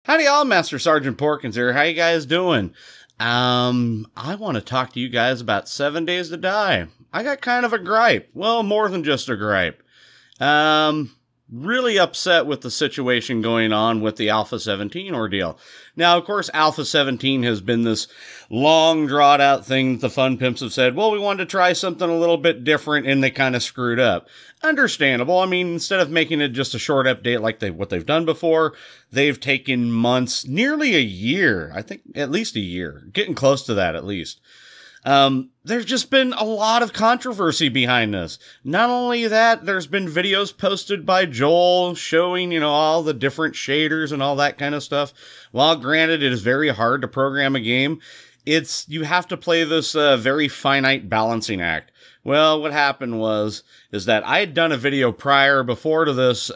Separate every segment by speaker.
Speaker 1: Howdy y'all, Master Sergeant Porkins here. How you guys doing? I want to talk to you guys about 7 Days to Die. I got kind of a gripe. Well, more than just a gripe. Really upset with the situation going on with the Alpha 17 ordeal. Now, of course, Alpha 17 has been this long, drawn-out thing that the Fun Pimps have said, well, we wanted to try something a little bit different, and they kind of screwed up. Understandable. I mean, instead of making it just a short update like what they've done before, they've taken months, nearly a year. I think at least a year. Getting close to that, at least. There's just been a lot of controversy behind this. Not only that, there's been videos posted by Joel showing, all the different shaders and all that kind of stuff. While granted, it is very hard to program a game, you have to play this very finite balancing act. Well, what happened is that I had done a video before to this,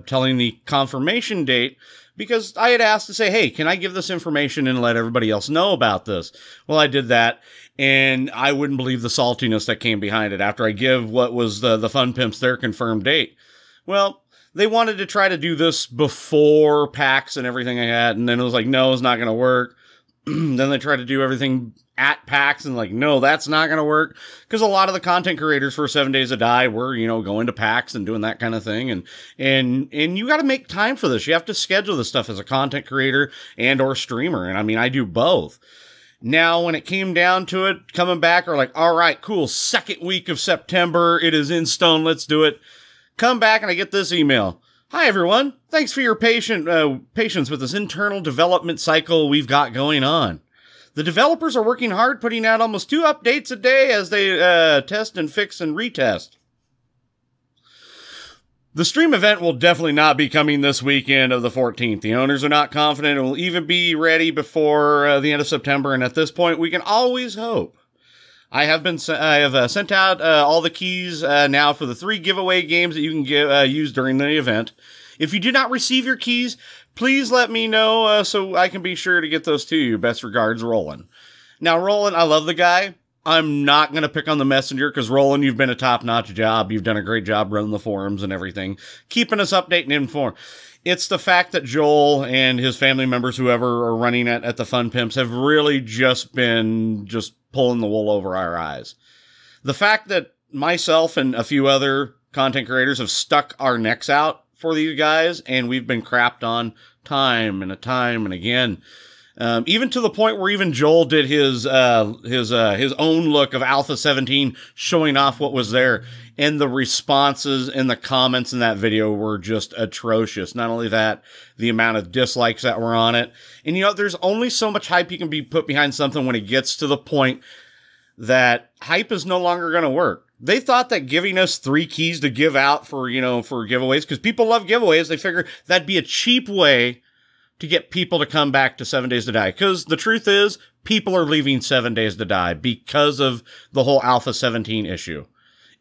Speaker 1: telling the confirmation date, because I had asked to say, hey, can I give this information and let everybody else know about this? Well, I did that, and I wouldn't believe the saltiness that came behind it after I give what was the Fun Pimps their confirmed date. Well, they wanted to try to do this before PAX and everything I had, and then it was like, no, it's not going to work. Then they tried to do everything at PAX, and like, no, that's not going to work, because a lot of the content creators for 7 Days to Die were, going to PAX and doing that kind of thing, and you got to make time for this. You have to schedule this stuff as a content creator and or streamer, and I mean, I do both. Now, when it came down to it, coming back, are like, all right, cool, second week of September, it is in stone, let's do it. Come back, and I get this email. Hi, everyone. Thanks for your patience with this internal development cycle we've got going on. The developers are working hard, putting out almost 2 updates a day as they test and fix and retest. The stream event will definitely not be coming this weekend of the 14th. The owners are not confident it will even be ready before the end of September, and at this point, we can always hope. I have sent out all the keys now for the 3 giveaway games that you can use during the event. If you do not receive your keys, please let me know so I can be sure to get those to you. Best regards, Roland. Now, Roland, I love the guy. I'm not going to pick on the messenger because, Roland, you've been a top-notch job. You've done a great job running the forums and everything, keeping us updated and informed. It's the fact that Joel and his family members, whoever are running at the Fun Pimps, have really just been pulling the wool over our eyes. The fact that myself and a few other content creators have stuck our necks out for these guys, and we've been crapped on time and again. Even to the point where even Joel did his own look of Alpha 17, showing off what was there, and the responses and the comments in that video were just atrocious. Not only that, the amount of dislikes that were on it. And there's only so much hype you can be put behind something when it gets to the point that hype is no longer going to work. They thought that giving us 3 keys to give out for giveaways, because people love giveaways, they figured that'd be a cheap way to get people to come back to 7 Days to Die. Because the truth is, people are leaving 7 Days to Die because of the whole Alpha 17 issue.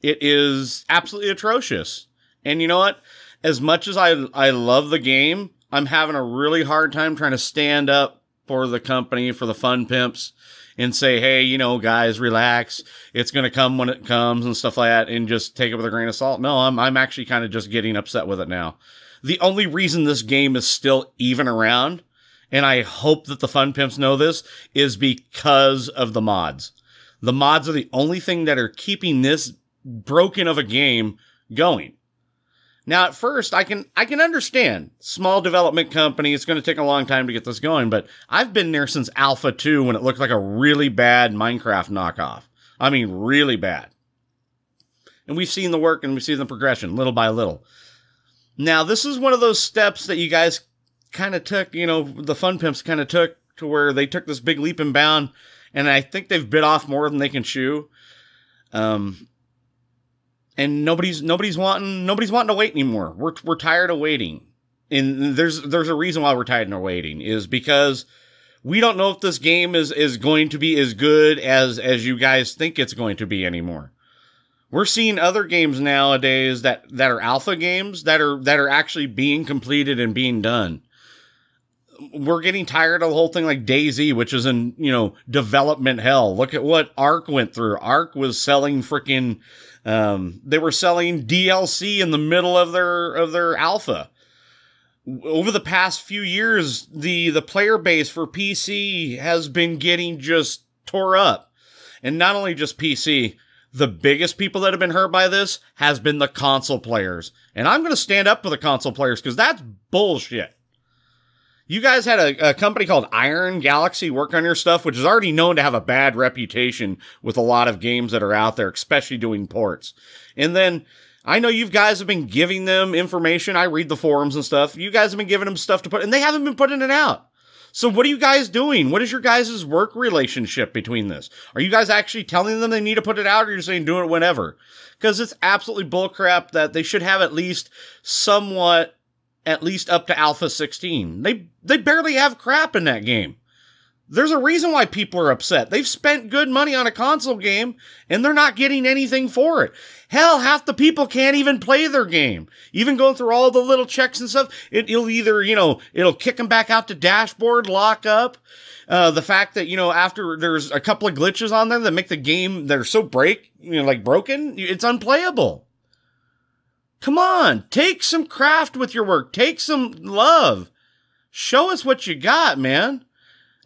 Speaker 1: It is absolutely atrocious. And you know what? As much as I love the game, I'm having a really hard time trying to stand up for the company, for the Fun Pimps, and say, hey, guys, relax. It's going to come when it comes and stuff like that, and just take it with a grain of salt. No, I'm actually kind of just getting upset with it now. The only reason this game is still even around, and I hope that the Fun Pimps know this, is because of the mods. The mods are the only thing that are keeping this broken of a game going. Now, at first, I can understand. Small development company, it's going to take a long time to get this going, but I've been there since Alpha 2 when it looked like a really bad Minecraft knockoff. I mean, really bad. And we've seen the work and we've seen the progression, little by little. Now, this is one of those steps that you guys kind of took, the Fun Pimps kind of took, to where they took this big leap and bound, and I think they've bit off more than they can chew. And nobody's wanting to wait anymore. We're tired of waiting. And there's a reason why we're tired of waiting, is because we don't know if this game is going to be as good as you guys think it's going to be anymore. We're seeing other games nowadays that are alpha games that are actually being completed and being done. We're getting tired of the whole thing, like DayZ, which is in, development hell. Look at what Ark went through. Ark was selling freaking, they were selling DLC in the middle of their alpha. over the past few years, the player base for PC has been getting just tore up. And not only just PC, the biggest people that have been hurt by this has been the console players. And I'm going to stand up for the console players because that's bullshit. You guys had a company called Iron Galaxy work on your stuff, which is already known to have a bad reputation with a lot of games that are out there, especially doing ports. And then I know you guys have been giving them information. I read the forums and stuff. You guys have been giving them stuff to put, and they haven't been putting it out. So what are you guys doing? What is your guys' work relationship between this? Are you guys actually telling them they need to put it out, or you're saying do it whenever? Because it's absolutely bullcrap that they should have at least somewhat, at least up to Alpha 16. They barely have crap in that game. There's a reason why people are upset. They've spent good money on a console game, and they're not getting anything for it. Hell, half the people can't even play their game. Even going through all the little checks and stuff, it'll either, it'll kick them back out to dashboard, lock up. The fact that, after there's a couple of glitches on there that make the game, they're so broken, it's unplayable. Come on, take some craft with your work. Take some love. Show us what you got, man.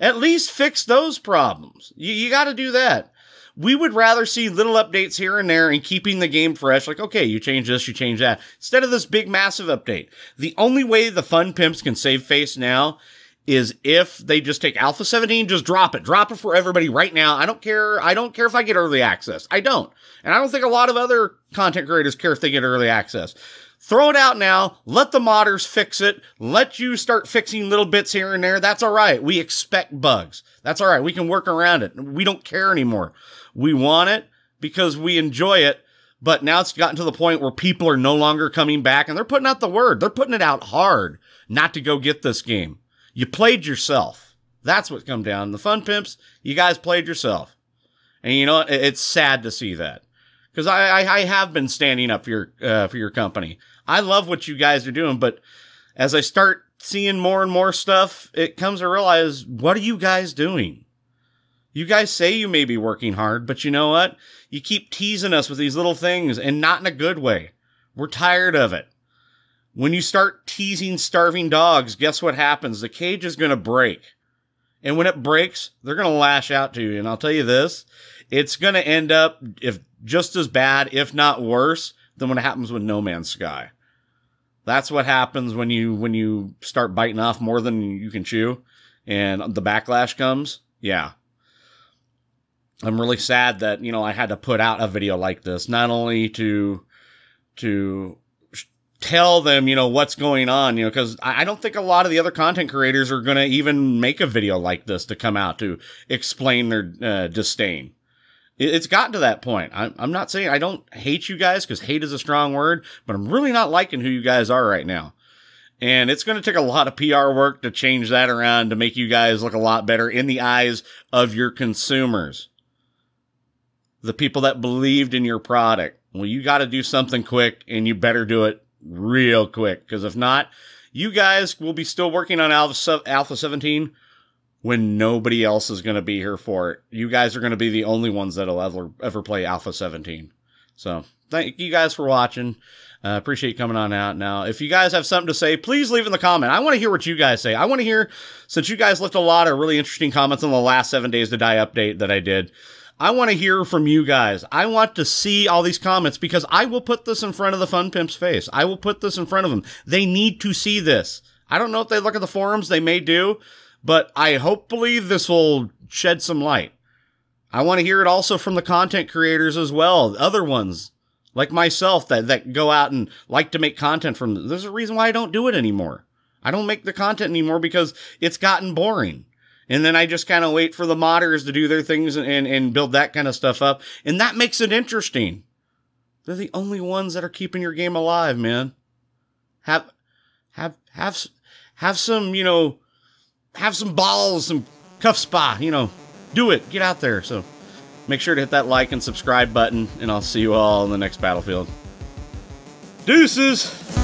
Speaker 1: At least fix those problems. You got to do that. We would rather see little updates here and there and keeping the game fresh. Like, okay, you change this, you change that. Instead of this big, massive update. The only way the Fun Pimps can save face now is if they just take Alpha 17, just drop it. Drop it for everybody right now. I don't care. I don't care if I get early access. I don't. And I don't think a lot of other content creators care if they get early access. Throw it out now. Let the modders fix it. Let you start fixing little bits here and there. That's all right. We expect bugs. That's all right. We can work around it. We don't care anymore. We want it because we enjoy it. But now it's gotten to the point where people are no longer coming back, and they're putting out the word. They're putting it out hard not to go get this game. You played yourself. That's what come down. The Fun Pimps, you guys played yourself. And you know what? It's sad to see that. Because I have been standing up for your company. I love what you guys are doing, but as I start seeing more and more stuff, it comes to realize, what are you guys doing? You guys say you may be working hard, but you know what? You keep teasing us with these little things, and not in a good way. We're tired of it. When you start teasing starving dogs, guess what happens? The cage is going to break. And when it breaks, they're going to lash out to you. And I'll tell you this, it's going to end up just as bad, if not worse, than what happens with No Man's Sky. That's what happens when you start biting off more than you can chew, and the backlash comes. Yeah. I'm really sad that, I had to put out a video like this, not only to tell them, what's going on, because I don't think a lot of the other content creators are going to even make a video like this to come out to explain their disdain. It's gotten to that point. I'm not saying I don't hate you guys, because hate is a strong word, but I'm really not liking who you guys are right now. And it's going to take a lot of PR work to change that around to make you guys look a lot better in the eyes of your consumers. The people that believed in your product. Well, you got to do something quick, and you better do it real quick, because if not, you guys will be still working on Alpha 17 when nobody else is going to be here for it. You guys are going to be the only ones that'll ever play Alpha 17. So, thank you guys for watching. Appreciate you coming on out. Now, if you guys have something to say, please leave in the comment. I want to hear what you guys say. I want to hear, since you guys left a lot of really interesting comments on the last 7 Days to Die update that I did, I want to hear from you guys. I want to see all these comments, because I will put this in front of the Fun Pimp's face. I will put this in front of them. They need to see this. I don't know if they look at the forums. They may do. But I hopefully this will shed some light. I want to hear it also from the content creators as well. Other ones, like myself, that go out and like to make content from them. There's a reason why I don't do it anymore. I don't make the content anymore because it's gotten boring. And then I just kind of wait for the modders to do their things and build that kind of stuff up. And that makes it interesting. They're the only ones that are keeping your game alive, man. Have some, have some balls, some cuff spa, do it. Get out there. So make sure to hit that like and subscribe button, and I'll see you all in the next battlefield. Deuces!